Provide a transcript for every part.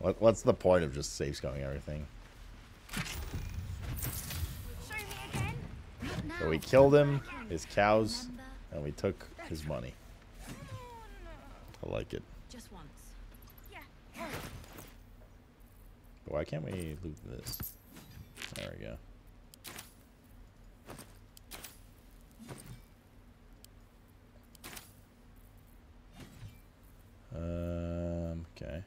What's the point of just safe scoping everything? So we killed him, his cows, and we took his money. I like it. Just once. But why can't we loot this? There we go. Okay.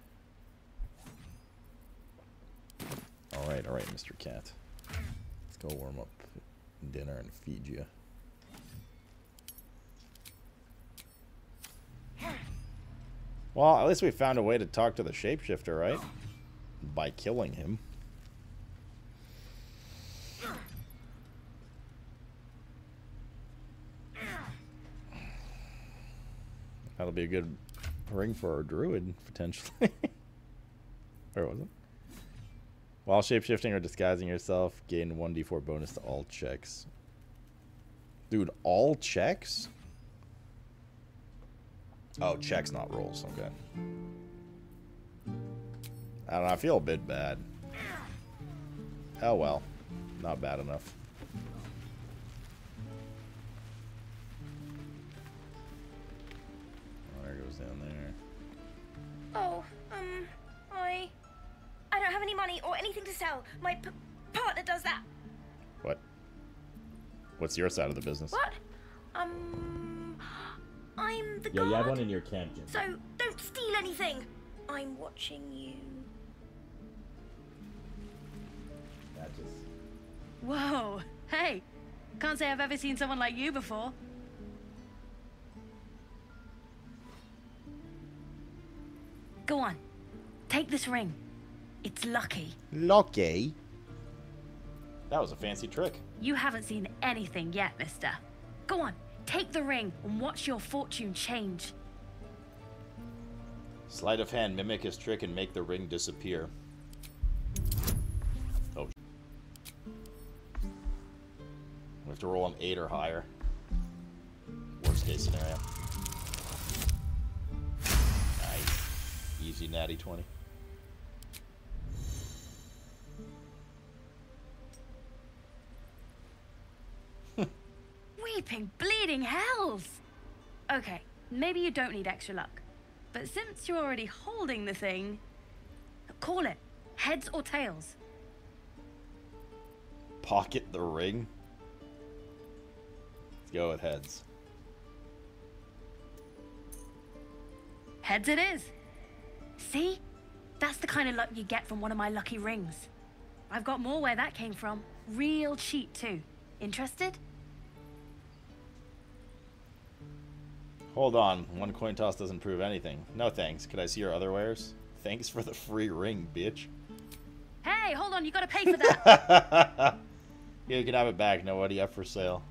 All right, Mr. Cat. Let's go warm up dinner and feed you. Well, at least we found a way to talk to the shapeshifter, right? By killing him. That'll be a good ring for our druid, potentially. Where was it? While shapeshifting or disguising yourself, gain 1d4 bonus to all checks. Dude, all checks? Oh, checks, not rolls. Okay. I don't know. I feel a bit bad. Oh, well. Not bad enough. Water goes down there. Oh, I don't have any money or anything to sell. My partner does that. What? What's your side of the business? What? I'm the guard. Yeah, you have one in your camp, Jim. So don't steal anything. I'm watching you. That just... Whoa. Hey. Can't say I've ever seen someone like you before. Go on. Take this ring. It's lucky. Lucky? That was a fancy trick. You haven't seen anything yet, mister. Go on. Take the ring and watch your fortune change. Sleight of hand, mimic his trick and make the ring disappear. Oh. We have to roll an 8 or higher. Worst case scenario. Nice. Easy natty 20. Weeping, bleeding hells! Okay, maybe you don't need extra luck. But since you're already holding the thing, call it. Heads or tails? Pocket the ring? Let's go with heads. Heads it is. See? That's the kind of luck you get from one of my lucky rings. I've got more where that came from. Real cheap, too. Interested? Hold on. One coin toss doesn't prove anything. No thanks. Could I see your other wares? Thanks for the free ring, bitch. Hey, hold on. You gotta pay for that. Yeah, you can have it back. No, what do you have for sale?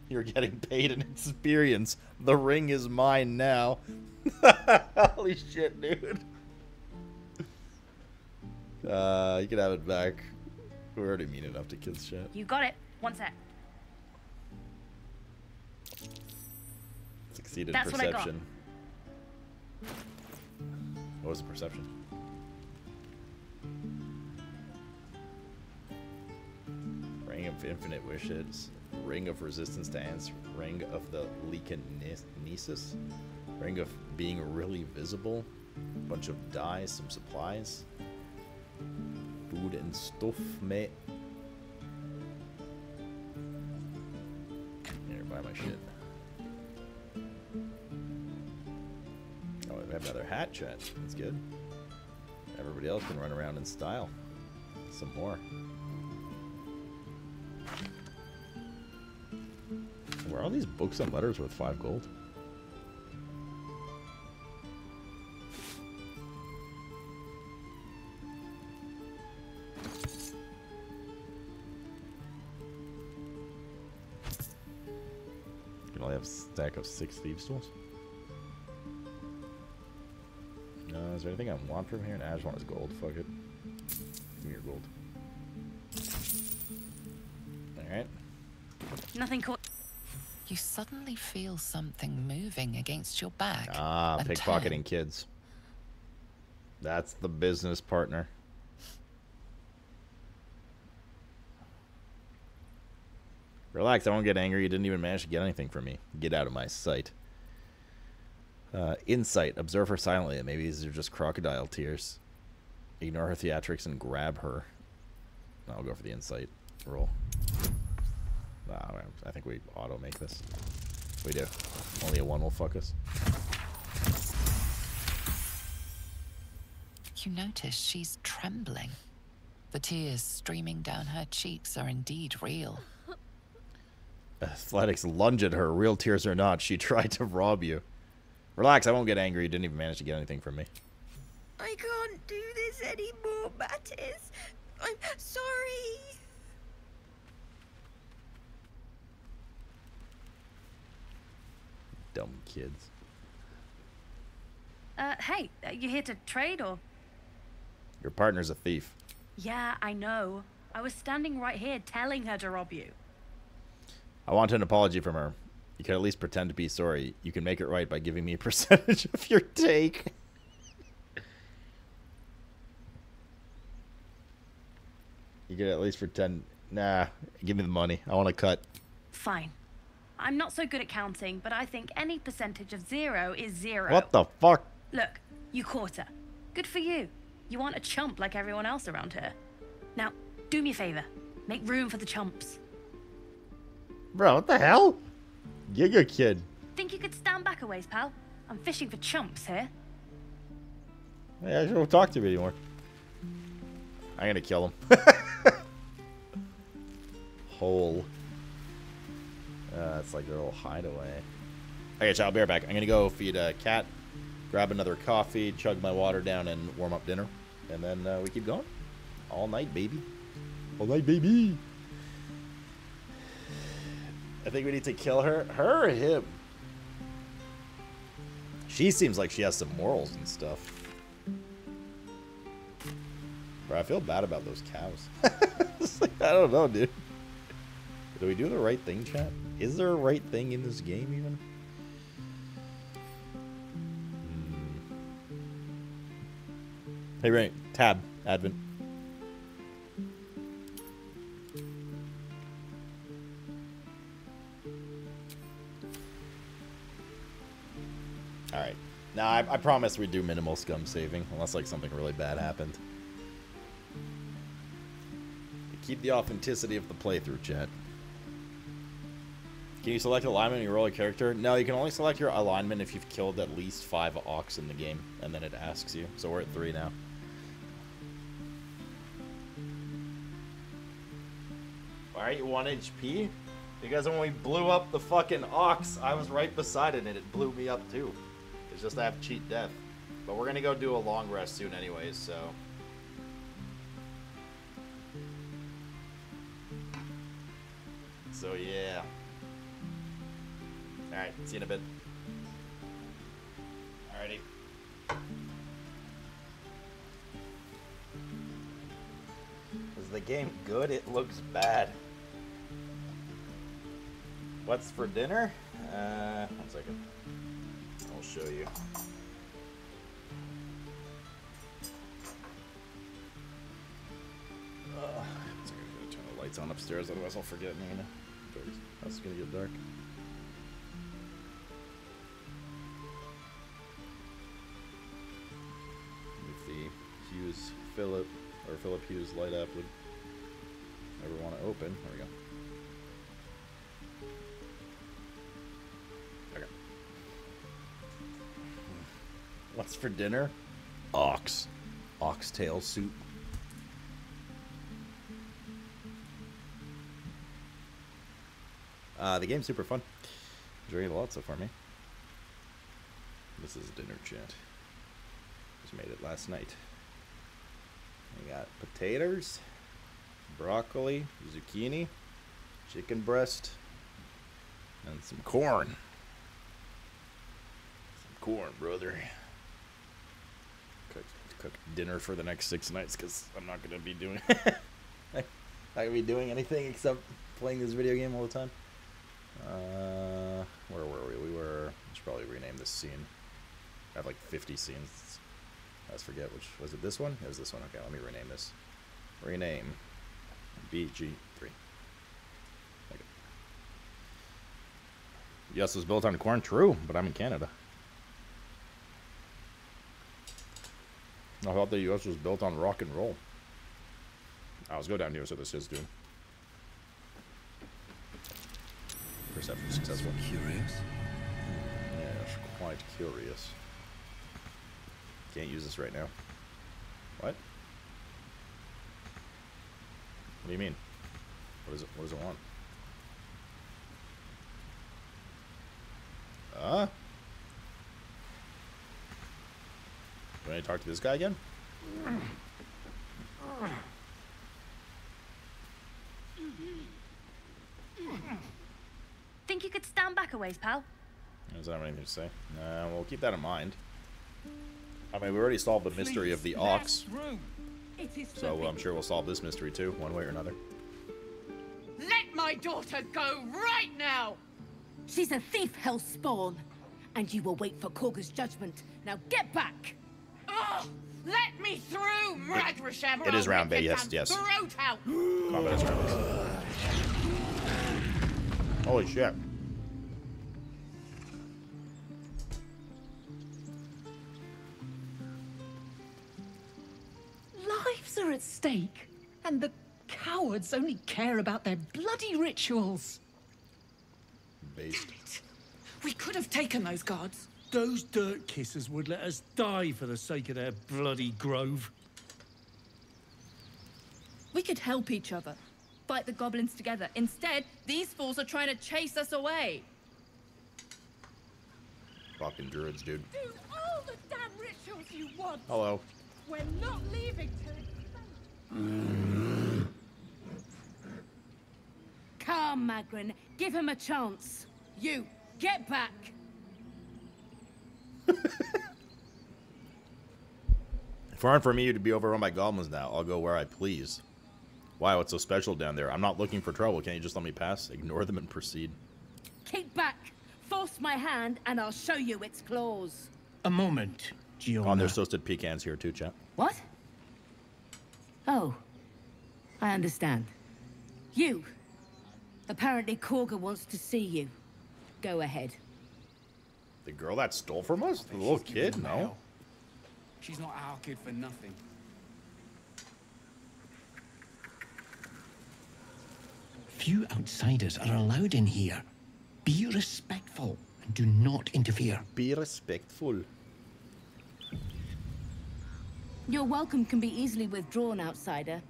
You're getting paid in experience. The ring is mine now. Holy shit, dude. You can have it back. We're already mean enough to kids shit. You got it. One sec. Succeeded That's perception. What was the perception? Ring of infinite wishes. Ring of resistance to ants. Ring of the telekinesis. Ring of being really visible. Bunch of dyes, some supplies. Food and stuff, mate. Here, buy my shit. Oh, we have another hat, chat. That's good. Everybody else can run around in style. Some more. Where are all these books and letters worth 5 gold? You can only have a stack of 6 thieves' tools. No, is there anything I want from here? Nah, I just want his gold. Fuck it. Give me your gold. Alright. Nothing caught. You suddenly feel something moving against your back. Ah, and pickpocketing turn. kids. That's the business partner. Relax, I won't get angry. You didn't even manage to get anything from me. Get out of my sight. Insight. Observe her silently. Maybe these are just crocodile tears. Ignore her theatrics and grab her. I'll go for the insight roll. I think we auto make this. We do. Only a 1 will fuck us. You notice she's trembling. The tears streaming down her cheeks are indeed real. Athletics lunge at her. Real tears or not, she tried to rob you. Relax, I won't get angry. You didn't even manage to get anything from me. I can't do this anymore, Mattis. I'm sorry. Dumb kids. Hey, you here to trade or? Your partner's a thief. Yeah, I know. I was standing right here telling her to rob you. I want an apology from her. You can at least pretend to be sorry. You can make it right by giving me a percentage of your take. You can at least pretend. Nah, give me the money. I want to cut. Fine. I'm not so good at counting, but I think any percentage of 0 is 0. What the fuck? Look, you caught her. Good for you. You want a chump like everyone else around here. Now, do me a favor. Make room for the chumps. Bro, what the hell? Giga kid. Think you could stand back a ways, pal? I'm fishing for chumps here. Yeah, I don't talk to me anymore. I'm gonna kill him. Hole. It's like their little hideaway. Okay, chat, I'll be right back. I'm gonna go feed a cat, grab another coffee, chug my water down, and warm up dinner. And then we keep going. All night, baby. All night, baby. I think we need to kill her. Her or him? She seems like she has some morals and stuff. Bro, I feel bad about those cows. It's like, I don't know, dude. Do we do the right thing, chat? Is there a right thing in this game, even? Hey, right. Tab. Advent. Alright. Now, I promise we do minimal scum saving, unless, like, something really bad happened. Keep the authenticity of the playthrough, chat. Can you select alignment when you roll a character? No, you can only select your alignment if you've killed at least 5 ox in the game, and then it asks you. So we're at 3 now. Why are you 1 HP? Because when we blew up the fucking ox, I was right beside it, and it blew me up too. It's just I have cheat death. But we're gonna go do a long rest soon anyways, so... So yeah. Alright, see you in a bit. Alrighty. Is the game good? It looks bad. What's for dinner? 1 second. I'll show you. I'm gonna turn the lights on upstairs, otherwise I'll forget in a minute. That's gonna get dark. If the Hughes Philip Hughes light app would ever want to open, there we go. Okay. What's for dinner? Oxtail soup. The game's super fun. Enjoying it a lot so far, man. This is dinner, chat. Just made it last night. We got potatoes, broccoli, zucchini, chicken breast, and some corn. Some corn, brother. Cook dinner for the next 6 nights because I'm not gonna be doing not gonna be doing anything except playing this video game all the time. Where were we? We should probably rename this scene. I have like 50 scenes. Let's forget which was it. This one? It was this one. Okay, let me rename this. Rename BG3. Okay. Yes, it was built on corn. True, but I'm in Canada. I thought the U.S. was built on rock and roll. Let's go down here. So this is doing. Perception successful. Curious? Yes, quite curious. Can't use this right now. What? What do you mean? What is it? What does it want? Do I need to talk to this guy again? Think you could stand back a ways, pal? Does that have anything to say? We'll keep that in mind. I mean, we already solved the mystery of the ox. So I'm sure we'll solve this mystery too, one way or another. Let my daughter go right now! She's a thief, hellspawn. And you will wait for Korga's judgment. Now get back! Oh, let me through, Ragrasham! It is round, baby. Yes, yes. Throat out! Combat is round. Holy shit. Lives are at stake, and the cowards only care about their bloody rituals. Based. We could have taken those guards. Those dirt kissers would let us die for the sake of their bloody grove. We could help each other. Fight the goblins together. Instead, these fools are trying to chase us away. Fucking druids, dude. Do all the damn rituals you want! Hello. We're not leaving till Come, Magrin. Give him a chance. You, get back. If it aren't for me to be overrun by goblins now, I'll go where I please. Why, what's so special down there? I'm not looking for trouble. Can't you just let me pass? Ignore them and proceed. Keep back. Force my hand, and I'll show you its claws. A moment, Giona. Oh, there's toasted pecans here too, chat. What? Oh, I understand. You. Apparently Korga wants to see you. Go ahead. The girl that stole from us? The little kid? No. She's not our kid for nothing. Few outsiders are allowed in here. Be respectful and do not interfere. Be respectful. Your welcome can be easily withdrawn, outsider.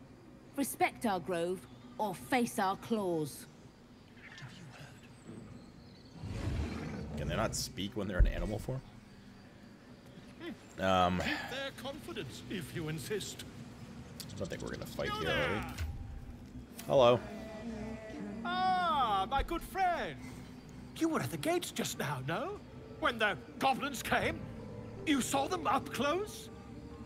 Respect our grove, or face our claws. Can they not speak when they're in animal form? Keep their confidence, if you insist. I don't think we're gonna fight here, are we? Hello. Ah, my good friend. You were at the gates just now, no? When the goblins came? You saw them up close?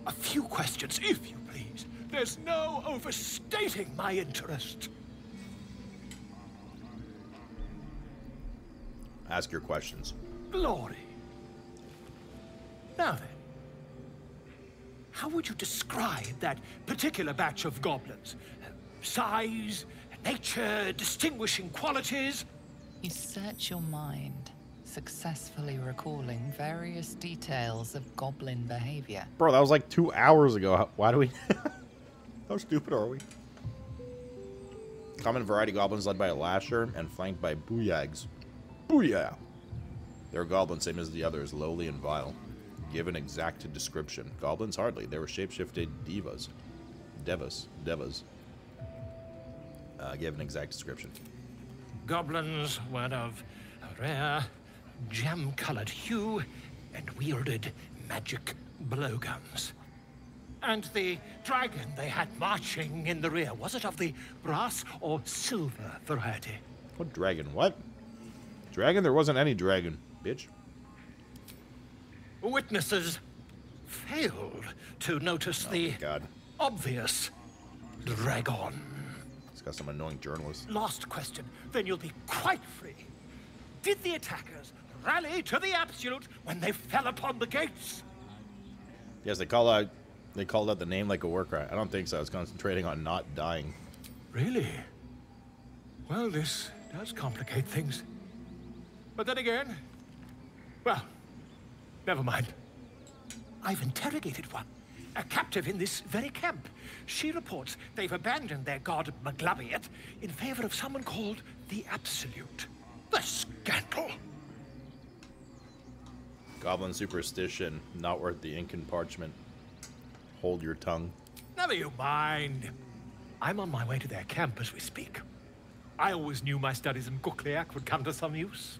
A few questions, if you please. There's no overstating my interest. Ask your questions. Glory. Now then, how would you describe that particular batch of goblins? Size, nature, distinguishing qualities? You search your mind, successfully recalling various details of goblin behavior. Bro, that was like 2 hours ago. Why do we... How stupid are we? Common variety goblins led by a lasher and flanked by booyags. Booyah! They're goblins, same as the others, lowly and vile. Give an exact description. Goblins hardly. They were shapeshifted devas. Devas. Give an exact description. Goblins were of a rare, jam-colored hue and wielded magic blowguns. And the dragon they had marching in the rear, was it of the brass or silver variety? What dragon? What? Dragon? There wasn't any dragon, bitch. Witnesses failed to notice the obvious dragon. It's got some annoying journalists. Last question, then you'll be quite free. Did the attackers rally to the absolute when they fell upon the gates? Yes, they called out the name like a war cry. I don't think so. I was concentrating on not dying. Really? Well, this does complicate things. But then again, well, never mind. I've interrogated one, a captive in this very camp. She reports they've abandoned their god Maglabiet in favor of someone called the Absolute. The scandal! Goblin superstition, not worth the ink and parchment. Hold your tongue. Never you mind. I'm on my way to their camp as we speak. I always knew my studies in Gukliak would come to some use.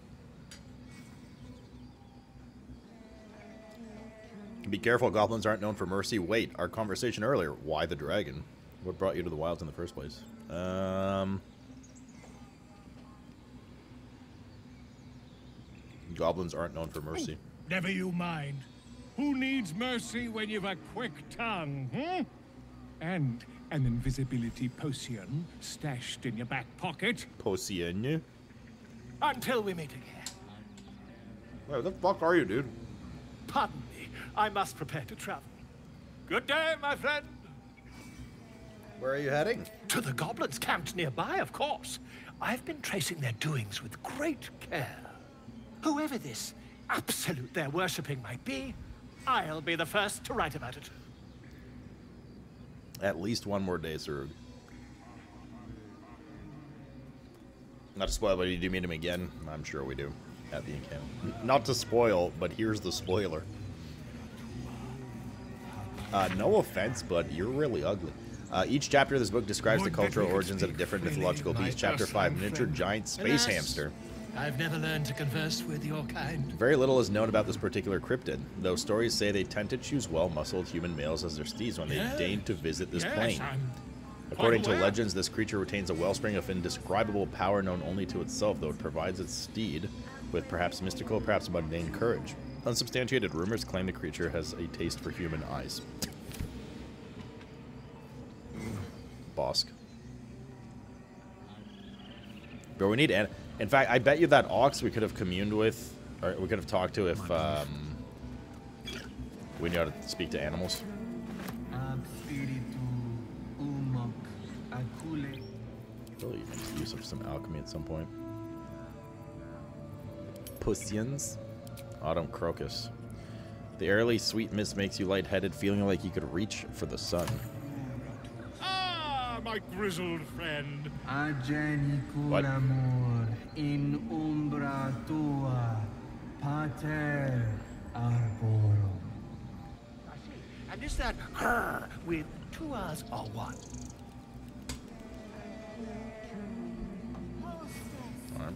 Be careful, goblins aren't known for mercy. Wait, our conversation earlier. Why the dragon? What brought you to the wilds in the first place? Goblins aren't known for mercy. Never you mind. Who needs mercy when you've a quick tongue, hmm? And an invisibility potion stashed in your back pocket. Potion? Until we meet again. Where the fuck are you, dude? Pardon me. I must prepare to travel. Good day, my friend. Where are you heading? To the goblins camped nearby, of course. I've been tracing their doings with great care. Whoever this absolute they're worshipping might be, I'll be the first to write about it. At least one more day, sir. Not to spoil, but you do meet him again. I'm sure we do at the encampment. Not to spoil, but here's the spoiler. No offense, but you're really ugly. Each chapter of this book describes the cultural origins of a different mythological beast. Chapter 5, Miniature Giant Space Hamster. I've never learned to converse with your kind. Very little is known about this particular cryptid, though stories say they tend to choose well-muscled human males as their steeds when they deign to visit this plane. According to legends, this creature retains a wellspring of indescribable power known only to itself, though it provides its steed with perhaps mystical, perhaps mundane courage. Unsubstantiated rumors claim the creature has a taste for human eyes. Bosk. Bro, we need... In fact, I bet you that ox we could have communed with, or we could have talked to if we knew how to speak to animals. Really make use of some alchemy at some point. Pussians. Autumn crocus. The early sweet mist makes you lightheaded, feeling like you could reach for the sun. Ah, my grizzled friend. What? In umbra tua, pater arborum. I see. And is that her with 2 R's or one? Alright.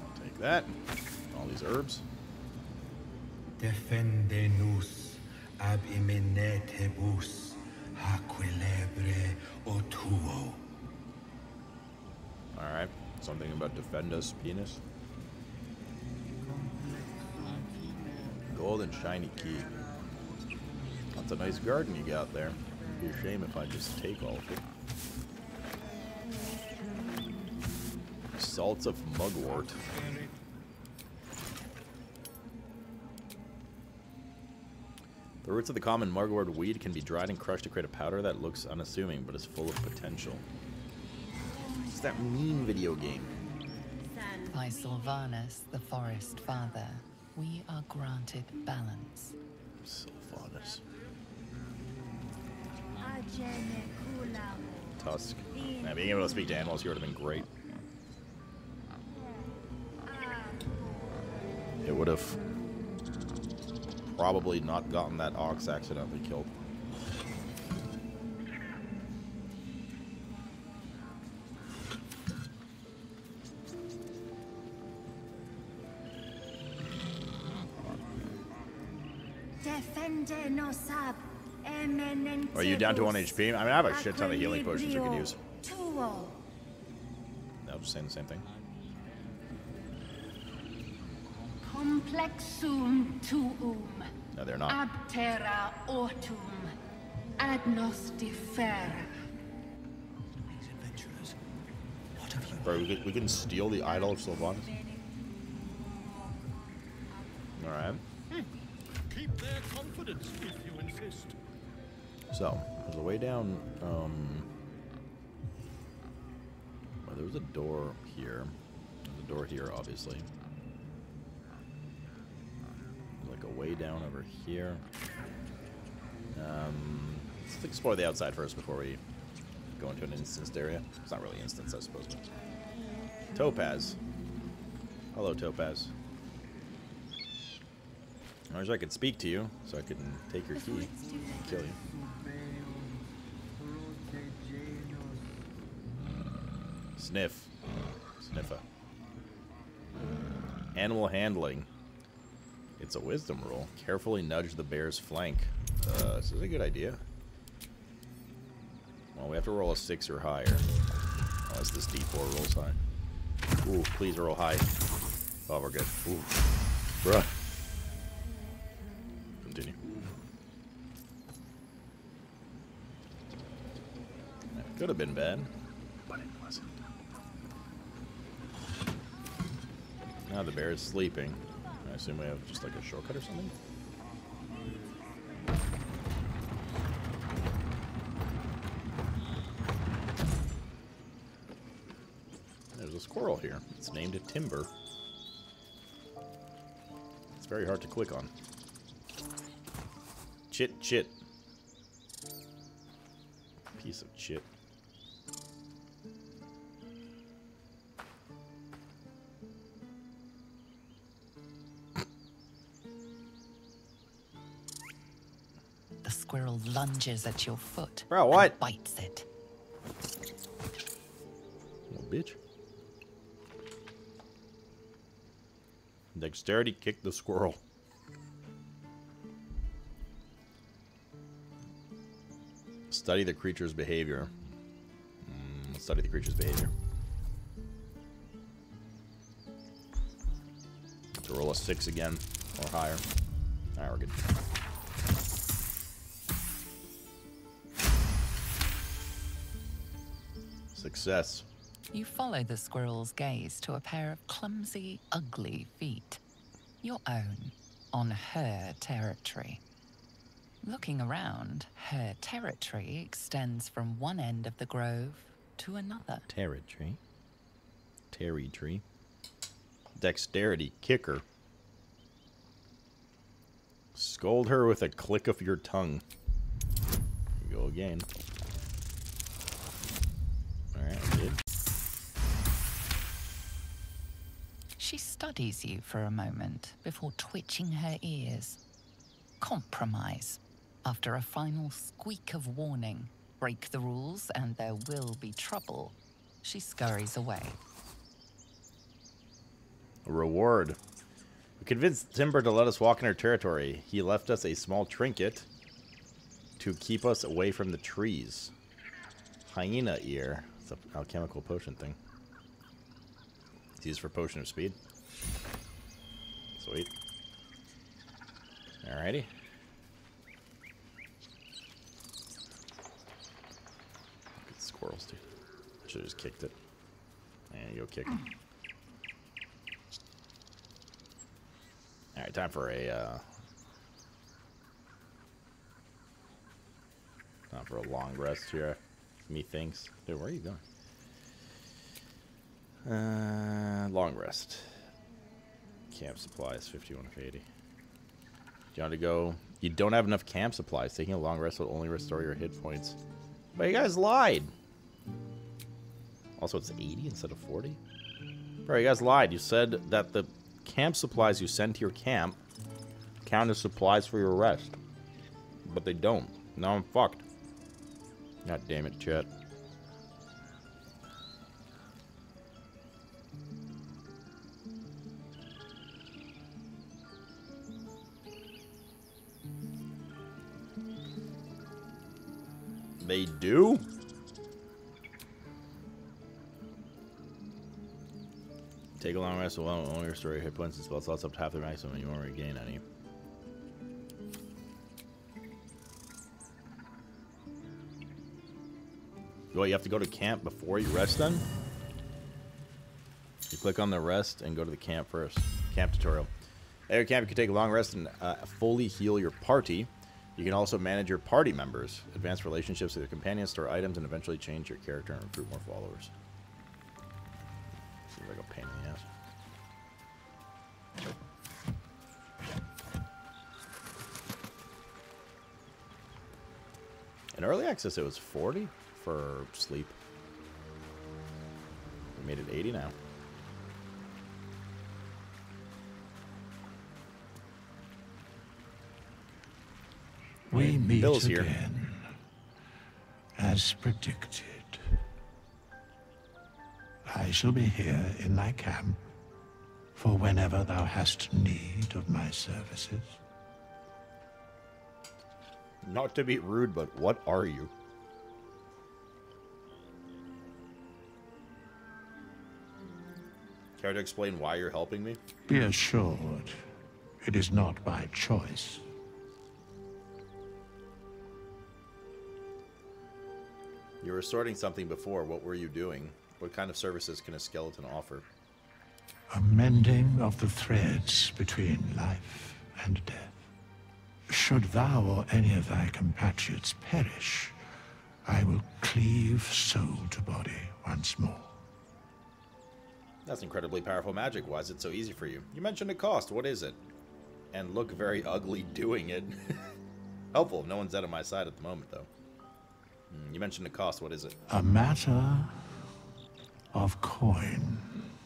I'll take that. All these herbs. Defendenus ab iminetibus. Aquilebre o tuo. Alright. Something about defend us, penis. Gold and shiny key. That's a nice garden you got there. It'd be a shame if I just take all of it. Salts of mugwort. The roots of the common mugwort weed can be dried and crushed to create a powder that looks unassuming but is full of potential. What's that mean, video game? By Sylvanus, the Forest Father, we are granted balance. Sylvanus. Tusk. Now, being able to speak to animals here would have been great. It would have probably not gotten that ox accidentally killed. Are you down to 1 HP? I mean, I have a shit ton of healing potions you could use. No, just saying the same thing. Complexum tuum. No, they're not. Abterra autum. Agnostifera. Bro, we can steal the idol of Sylvanus. Alright. Keep their confidence if you insist. So, there's a way down, well, there's a door here. There's a door here, obviously. There's like a way down over here. Let's explore the outside first before we go into an instanced area. It's not really instanced, I suppose. But Topaz. Hello, Topaz. I wish I could speak to you, so I could take your key and kill you. Sniff. Sniffa. Animal handling. It's a wisdom roll. Carefully nudge the bear's flank. This is a good idea. Well, we have to roll a 6 or higher. Unless this D4 rolls high. Ooh, please roll high. Oh, we're good. Ooh. Bruh. Continue. That could have been bad, but it wasn't. Now the bear is sleeping. I assume we have just like a shortcut or something? There's a squirrel here. It's named Timber. It's very hard to click on. Chit. Piece of chit. The squirrel lunges at your foot. Bro, what? And bites it. Little bitch. Dexterity kick the squirrel. Study the creature's behavior. Study the creature's behavior. To roll a 6 again or higher. Alright, we're good. Success. You follow the squirrel's gaze to a pair of clumsy, ugly feet. Your own, on her territory. Looking around, her territory extends from one end of the grove to another. Territory. Territory. Dexterity kicker. Scold her with a click of your tongue. Here you go again. Alright, I did. She studies you for a moment before twitching her ears. Compromise. After a final squeak of warning, break the rules and there will be trouble, she scurries away. A reward. We convinced Timber to let us walk in our territory. He left us a small trinket to keep us away from the trees. Hyena ear. It's an alchemical potion thing. It's used for potion of speed. Sweet. Alrighty. Look at the squirrels, dude. I should have just kicked it. And you go kick it. Alright, time for a long rest here. Methinks. Dude, where are you going? Long rest. Camp supplies, 51 of 80. Do you want to go? You don't have enough camp supplies. Taking a long rest will only restore your hit points. But you guys lied. Also, it's 80 instead of 40? Bro, you guys lied. You said that the camp supplies you send to your camp count as supplies for your rest. But they don't. Now I'm fucked. God damn it, chat. They do? Take a long rest will only restore your hit points and spell slots up to half their maximum and you won't regain any. What, you have to go to camp before you rest then? You click on the rest and go to the camp first. Camp tutorial. At your camp, you can take a long rest and fully heal your party. You can also manage your party members, advance relationships with your companions, store items, and eventually change your character and recruit more followers. Seems like a pain in the ass. In early access, it was 40 for sleep. We made it 80 now. We meet Bill's again, here. as predicted. I shall be here in thy camp for whenever thou hast need of my services. Not to be rude, but what are you? Care to explain why you're helping me? Be assured, it is not by choice. You were sorting something before. What were you doing? What kind of services can a skeleton offer? A mending of the threads between life and death. Should thou or any of thy compatriots perish, I will cleave soul to body once more. That's incredibly powerful magic. Why is it so easy for you? You mentioned a cost. What is it? And look very ugly doing it. Helpful. No one's out of my side at the moment, though. You mentioned a cost. What is it? A matter of coin.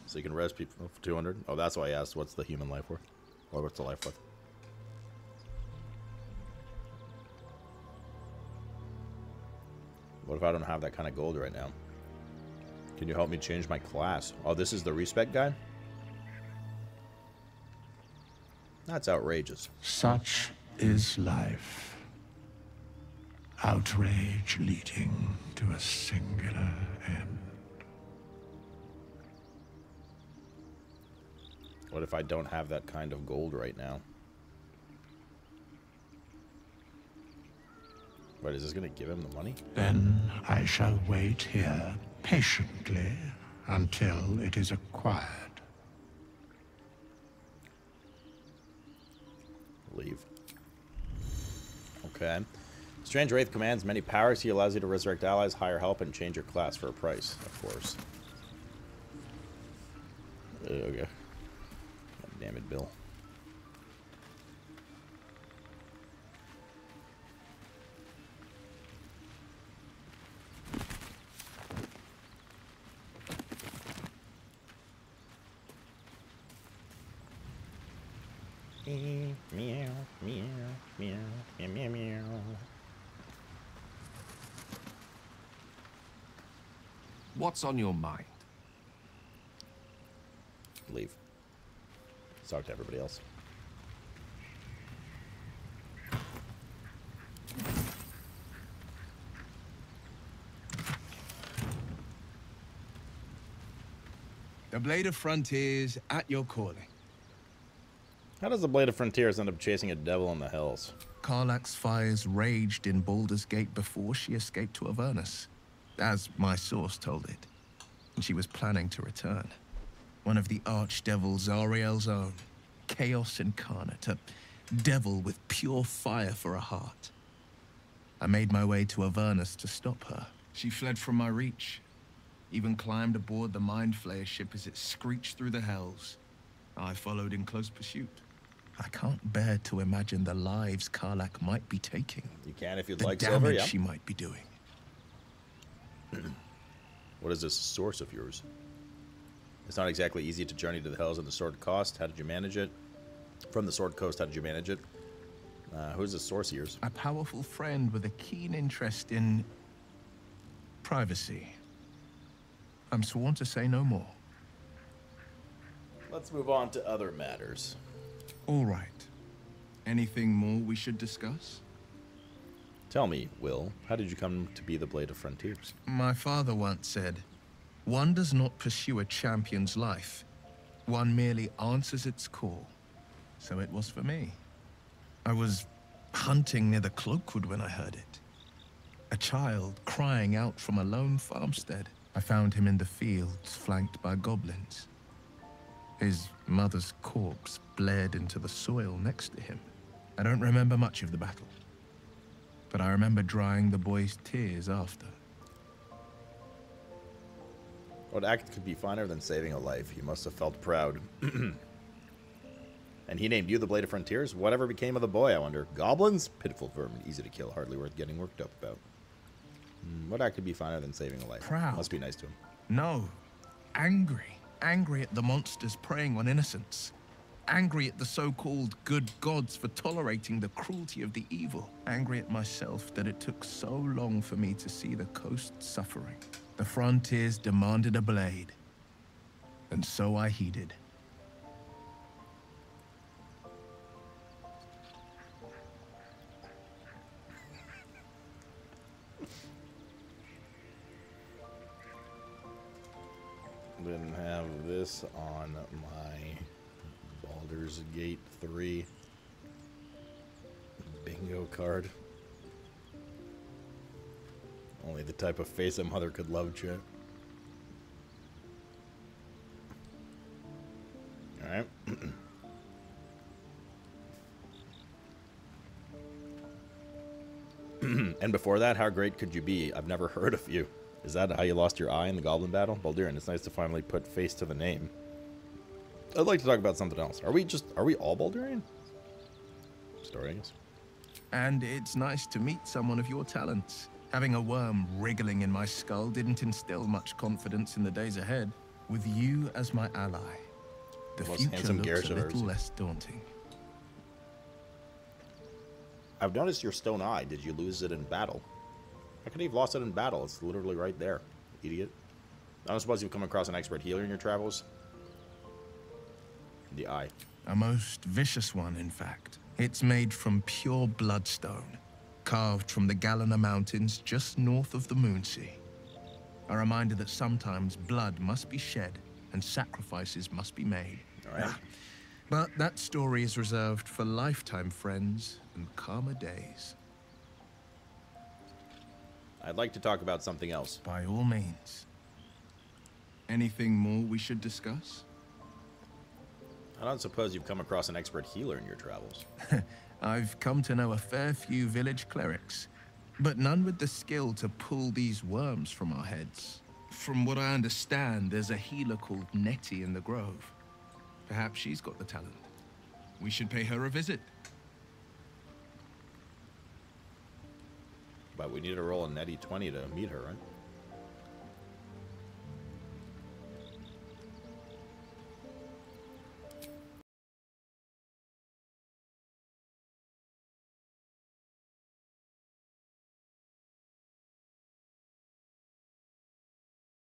So you can res people for 200? Oh, that's why I asked what's the human life worth? Or what's the life worth? What if I don't have that kind of gold right now? Can you help me change my class? Oh, this is the respec guy? That's outrageous. Such is life. Outrage leading to a singular end. What if I don't have that kind of gold right now? Wait, is this gonna give him the money? Then I shall wait here patiently until it is acquired. Leave. Okay. Strange Wraith commands many powers. He allows you to resurrect allies, hire help, and change your class for a price, of course. Okay. God damn it, Bill. Meow, meow, meow, meow, meow, meow. What's on your mind? Leave. Let's talk to everybody else. The Blade of Frontiers at your calling. How does the Blade of Frontiers end up chasing a devil in the hills? Karlach's fires raged in Baldur's Gate before she escaped to Avernus, as my source told it. And she was planning to return. One of the archdevil Zariel's own. Chaos incarnate, a devil with pure fire for a heart. I made my way to Avernus to stop her. She fled from my reach. Even climbed aboard the Mind Flayer ship as it screeched through the hells. I followed in close pursuit. I can't bear to imagine the lives Karlach might be taking. You can if you'd the like, damage Silver, yeah. she might be doing. What is this source of yours? It's not exactly easy to journey to the Hells of the Sword Coast. How did you manage it? From the Sword Coast, how did you manage it? Who's the source of yours? A powerful friend with a keen interest in privacy. I'm sworn to say no more. Let's move on to other matters. All right. Anything more we should discuss? Tell me, Will, how did you come to be the Blade of Frontiers? My father once said, one does not pursue a champion's life. One merely answers its call. So it was for me. I was hunting near the Cloakwood when I heard it. A child crying out from a lone farmstead. I found him in the fields, flanked by goblins. His mother's corpse bled into the soil next to him. I don't remember much of the battle, but I remember drying the boy's tears after. What act could be finer than saving a life? He must have felt proud. And he named you the Blade of Frontiers? Whatever became of the boy, I wonder. Goblins? Pitiful vermin, easy to kill, hardly worth getting worked up about. What act could be finer than saving a life? Proud. Must be nice to him. No. Angry. Angry at the monsters preying on innocents. Angry at the so-called good gods for tolerating the cruelty of the evil. Angry at myself that it took so long for me to see the coast suffering. The frontiers demanded a blade, and so I heeded. Didn't have this on my Baldur's Gate 3 bingo card. Only the type of face a mother could love, chat. Alright. And before that, how great could you be? I've never heard of you. Is that how you lost your eye in the goblin battle? Baldur, it's nice to finally put face to the name. I'd like to talk about something else. Are we all Baldurian? Story, I guess. And it's nice to meet someone of your talents. Having a worm wriggling in my skull didn't instill much confidence in the days ahead. With you as my ally, the future looks a little less daunting. I've noticed your stone eye. Did you lose it in battle? How could you have lost it in battle? It's literally right there, idiot. I don't suppose you've come across an expert healer in your travels? The eye. A most vicious one, in fact. It's made from pure bloodstone, carved from the Galena Mountains just north of the Moonsea. A reminder that sometimes blood must be shed and sacrifices must be made. All right. But that story is reserved for lifetime friends and calmer days. I'd like to talk about something else. By all means. Anything more we should discuss? I don't suppose you've come across an expert healer in your travels. I've come to know a fair few village clerics, but none with the skill to pull these worms from our heads. From what I understand, there's a healer called Nettie in the Grove. Perhaps she's got the talent. We should pay her a visit. But we need to roll a netty 20 to meet her, right?